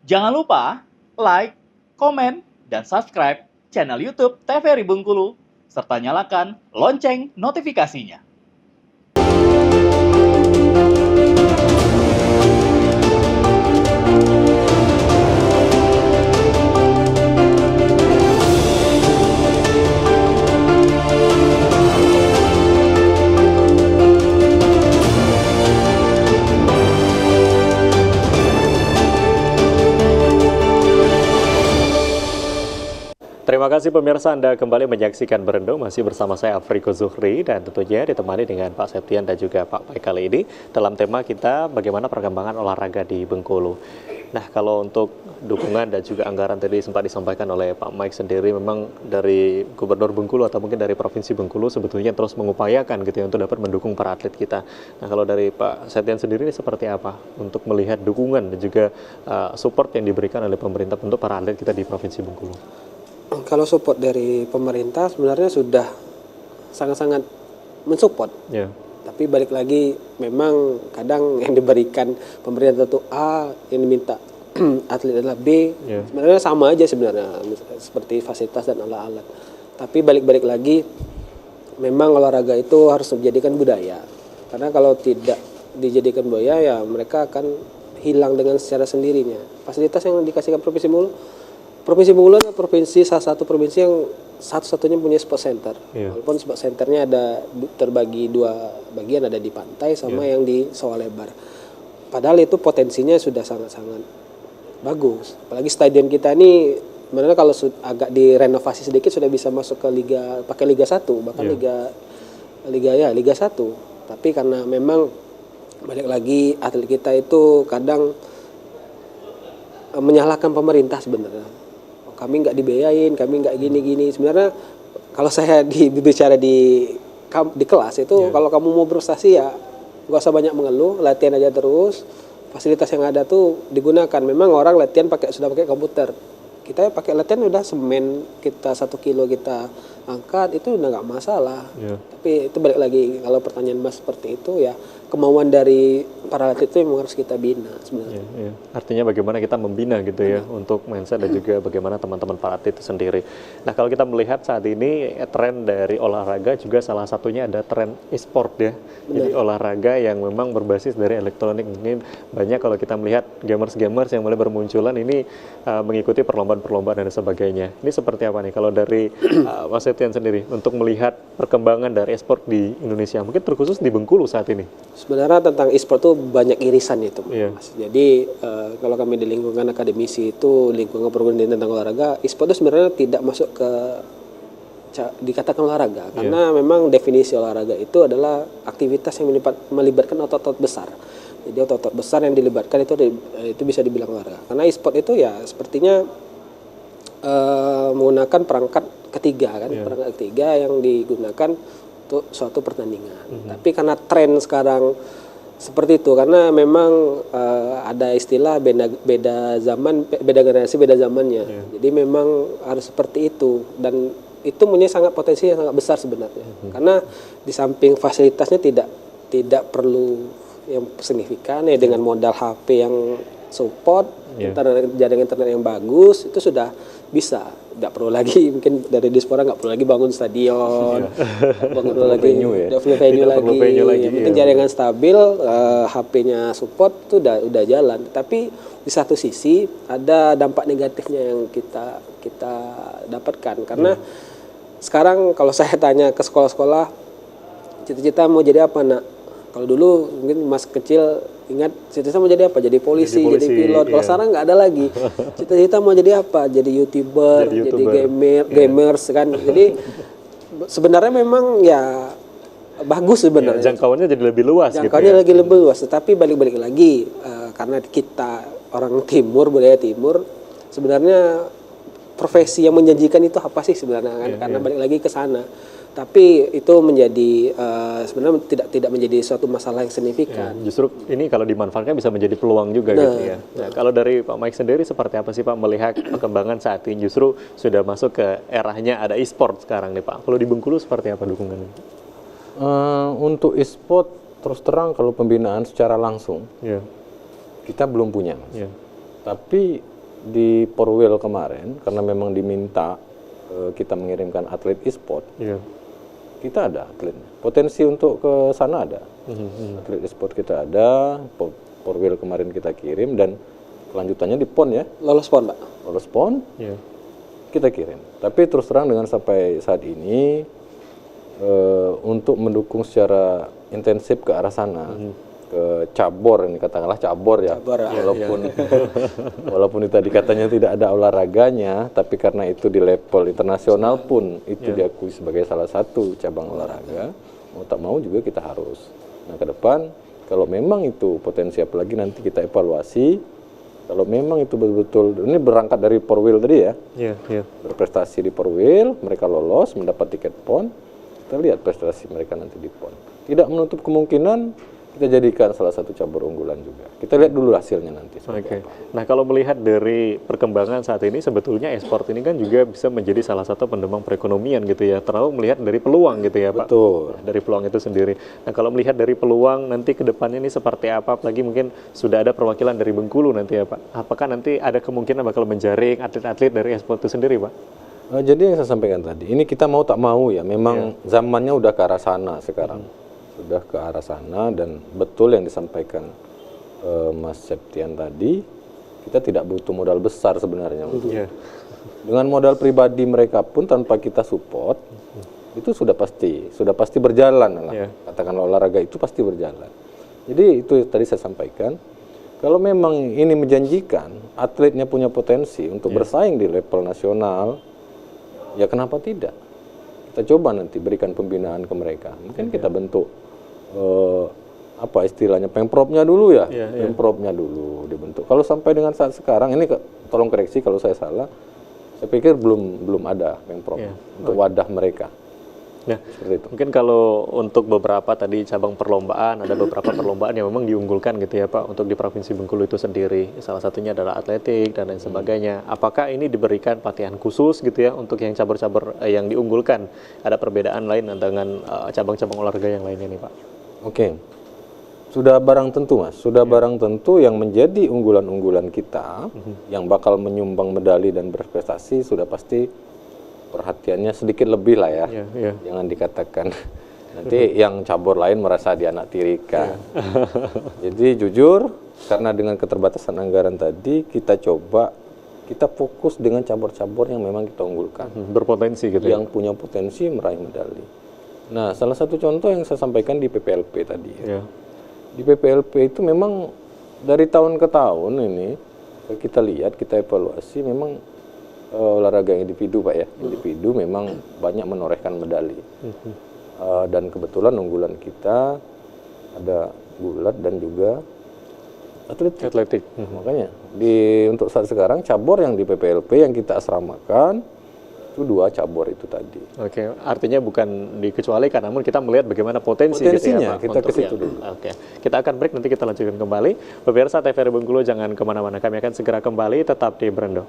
Jangan lupa like, komen, dan subscribe channel YouTube TVRI Bengkulu, serta nyalakan lonceng notifikasinya. Terima kasih pemirsa, Anda kembali menyaksikan Berendo, masih bersama saya Afriko Zuhri dan tentunya ditemani dengan Pak Septian dan juga Pak Mike kali ini dalam tema kita bagaimana perkembangan olahraga di Bengkulu. Nah, kalau untuk dukungan dan juga anggaran tadi sempat disampaikan oleh Pak Mike sendiri, memang dari Gubernur Bengkulu atau mungkin dari Provinsi Bengkulu sebetulnya terus mengupayakan gitu ya untuk dapat mendukung para atlet kita. Nah, kalau dari Pak Septian sendiri ini seperti apa untuk melihat dukungan dan juga support yang diberikan oleh pemerintah untuk para atlet kita di Provinsi Bengkulu? Kalau support dari pemerintah sebenarnya sudah sangat-sangat mensupport. Yeah. Tapi balik lagi memang kadang yang diberikan pemerintah itu A, yang diminta atlet adalah B. Yeah. Sebenarnya sama aja sebenarnya seperti fasilitas dan alat-alat. Tapi balik lagi memang olahraga itu harus dijadikan budaya. Karena kalau tidak dijadikan budaya ya mereka akan hilang dengan secara sendirinya. Fasilitas yang dikasihkan Provinsi Bengkulu adalah salah satu provinsi yang satu-satunya punya sport center. Yeah. Walaupun sport centernya ada terbagi dua bagian, ada di pantai sama yang di Sawah Lebar. Padahal itu potensinya sudah sangat-sangat bagus. Apalagi stadion kita ini sebenarnya kalau agak direnovasi sedikit sudah bisa masuk ke Liga 1, bahkan Liga 1. Tapi karena memang balik lagi atlet kita itu kadang menyalahkan pemerintah sebenarnya. Kami nggak dibiayain, kami nggak gini-gini. Sebenarnya kalau saya bicara di kelas itu kalau kamu mau berprestasi ya nggak usah banyak mengeluh, latihan aja terus. Fasilitas yang ada tuh digunakan. Memang orang latihan sudah pakai komputer. Kita pakai latihan udah semen kita 1 kilo kita angkat itu udah nggak masalah. Yeah. Tapi itu balik lagi kalau pertanyaan Mas seperti itu ya kemauan dari para atlet itu memang harus kita bina sebenarnya. Yeah. Artinya bagaimana kita membina gitu ya untuk mindset dan juga bagaimana teman-teman para atlet itu sendiri. Nah, kalau kita melihat saat ini tren dari olahraga juga salah satunya ada tren e-sport ya. Benar. Jadi olahraga yang memang berbasis dari elektronik. Ini banyak kalau kita melihat gamers-gamers yang mulai bermunculan ini mengikuti perlombaan dan sebagainya. Ini seperti apa nih kalau dari Mas Septian sendiri untuk melihat perkembangan dari e-sport di Indonesia, mungkin terkhusus di Bengkulu saat ini? Sebenarnya tentang e-sport itu banyak irisan itu, Mas. Jadi kalau kami di lingkungan akademisi itu lingkungan perguruan tentang olahraga, e-sport itu sebenarnya tidak masuk ke dikatakan olahraga karena memang definisi olahraga itu adalah aktivitas yang melibatkan otot-otot besar. Jadi otot-otot besar yang dilibatkan itu bisa dibilang olahraga. Karena e-sport itu ya sepertinya menggunakan perangkat ketiga kan, perangkat ketiga yang digunakan untuk suatu pertandingan. Tapi karena tren sekarang seperti itu, karena memang ada istilah beda zaman, beda generasi, beda zamannya. Jadi memang harus seperti itu dan itu punya potensi yang sangat besar sebenarnya. Karena di samping fasilitasnya tidak perlu yang signifikan ya dengan modal HP yang support, jaringan internet yang bagus itu sudah bisa. Tidak perlu lagi mungkin dari Dispora nggak perlu lagi bangun stadion, bangun lagi venue lagi. Yang penting jaringan stabil, HP-nya support itu udah jalan. Tapi di satu sisi ada dampak negatifnya yang kita dapatkan karena sekarang kalau saya tanya ke sekolah-sekolah cita-cita mau jadi apa nak? Kalau dulu mungkin Mas kecil ingat cita-cita mau jadi apa? Jadi polisi, jadi pilot. Kalau sekarang nggak ada lagi. Cita-cita mau jadi apa? Jadi YouTuber, jadi gamers kan. Jadi sebenarnya memang ya bagus sebenarnya. Jangkauannya jadi lebih luas. Jangkauannya lagi lebih luas. Tetapi balik lagi karena kita orang timur, budaya timur, sebenarnya profesi yang menjanjikan itu apa sih sebenarnya kan? Karena balik lagi ke sana. Tapi itu menjadi sebenarnya tidak menjadi suatu masalah yang signifikan. Justru ini kalau dimanfaatkan bisa menjadi peluang juga gitu ya. Nah, kalau dari Pak Mike sendiri seperti apa sih Pak melihat perkembangan saat ini justru sudah masuk ke eranya ada e-sport sekarang nih Pak. Kalau di Bengkulu seperti apa dukungannya? Untuk e-sport terus terang kalau pembinaan secara langsung kita belum punya. Tapi di Porwil kemarin, karena memang diminta kita mengirimkan atlet e-sport, Iya. kita ada atletnya. Potensi untuk ke sana ada. Atlet e-sport kita ada, Porwil kemarin kita kirim, dan kelanjutannya di PON ya, Lolos PON, Pak. lolos PON, Iya. kita kirim. Tapi terus terang dengan sampai saat ini, untuk mendukung secara intensif ke arah sana, ke cabur, ini katakanlah cabur ya, Cabur, ya. walaupun itu tadi katanya tidak ada olahraganya, tapi karena itu di level internasional pun itu diakui sebagai salah satu cabang olahraga, mau tak mau juga kita harus. Nah ke depan kalau memang itu potensi, apalagi nanti kita evaluasi, kalau memang itu betul-betul, ini berangkat dari Porwil tadi ya, Iya, iya. berprestasi di Porwil, mereka lolos mendapat tiket PON, kita lihat prestasi mereka nanti di PON. Tidak menutup kemungkinan kita jadikan salah satu cabur unggulan juga. Kita lihat dulu hasilnya nanti. Oke. Nah, kalau melihat dari perkembangan saat ini, sebetulnya e-sport ini kan juga bisa menjadi salah satu pendemang perekonomian gitu ya. Terlalu melihat dari peluang gitu ya, Pak. Betul. Dari peluang itu sendiri. Nah, kalau melihat dari peluang nanti ke depannya ini seperti apa? Apalagi mungkin sudah ada perwakilan dari Bengkulu nanti ya, Pak. Apakah nanti ada kemungkinan bakal menjaring atlet-atlet dari e-sport itu sendiri, Pak? Jadi yang saya sampaikan tadi, ini kita mau tak mau ya, memang zamannya udah ke arah sana sekarang. Sudah ke arah sana, dan betul yang disampaikan Mas Septian tadi, kita tidak butuh modal besar sebenarnya. Iya. Dengan modal pribadi mereka pun tanpa kita support, itu sudah pasti berjalan lah. Iya. Katakanlah olahraga itu pasti berjalan. Jadi itu tadi saya sampaikan, kalau memang ini menjanjikan, atletnya punya potensi untuk bersaing di level nasional, ya kenapa tidak? Kita coba nanti berikan pembinaan ke mereka. Mungkin kita bentuk apa istilahnya, pemprovnya dulu ya, pemprovnya dulu dibentuk. Kalau sampai dengan saat sekarang ini, tolong koreksi kalau saya salah, saya pikir belum ada pemprov untuk wadah mereka. Nah, Seperti itu. mungkin kalau untuk beberapa tadi cabang perlombaan, ada beberapa perlombaan yang memang diunggulkan gitu ya Pak, untuk di Provinsi Bengkulu itu sendiri. Salah satunya adalah atletik dan lain sebagainya. Apakah ini diberikan pelatihan khusus gitu ya untuk yang cabur-cabur yang diunggulkan? Ada perbedaan lain dengan cabang-cabang olahraga yang lainnya nih Pak? Oke. Sudah barang tentu Mas, sudah barang tentu yang menjadi unggulan-unggulan kita, yang bakal menyumbang medali dan berprestasi, sudah pasti perhatiannya sedikit lebih lah ya. Jangan dikatakan nanti yang cabur lain merasa dianaktirikan. Jadi jujur, karena dengan keterbatasan anggaran tadi, kita fokus dengan cabur-cabur yang memang kita unggulkan. Berpotensi gitu yang punya potensi meraih medali. Nah, salah satu contoh yang saya sampaikan di PPLP tadi. Di PPLP itu memang dari tahun ke tahun ini, kita lihat, kita evaluasi, memang olahraga individu Pak ya, individu memang banyak menorehkan medali. Dan kebetulan unggulan kita ada gulat dan juga atletik. Makanya untuk saat sekarang cabur yang di PPLP yang kita asramakan itu 2 cabur itu tadi. Oke, artinya bukan dikecualikan, namun kita melihat bagaimana potensinya gitu ya, Pak, kita ke situ dulu. Oke, kita akan break, nanti kita lanjutkan kembali. Pemirsa TVRI Bengkulu, jangan kemana-mana, kami akan segera kembali, tetap di Brendo.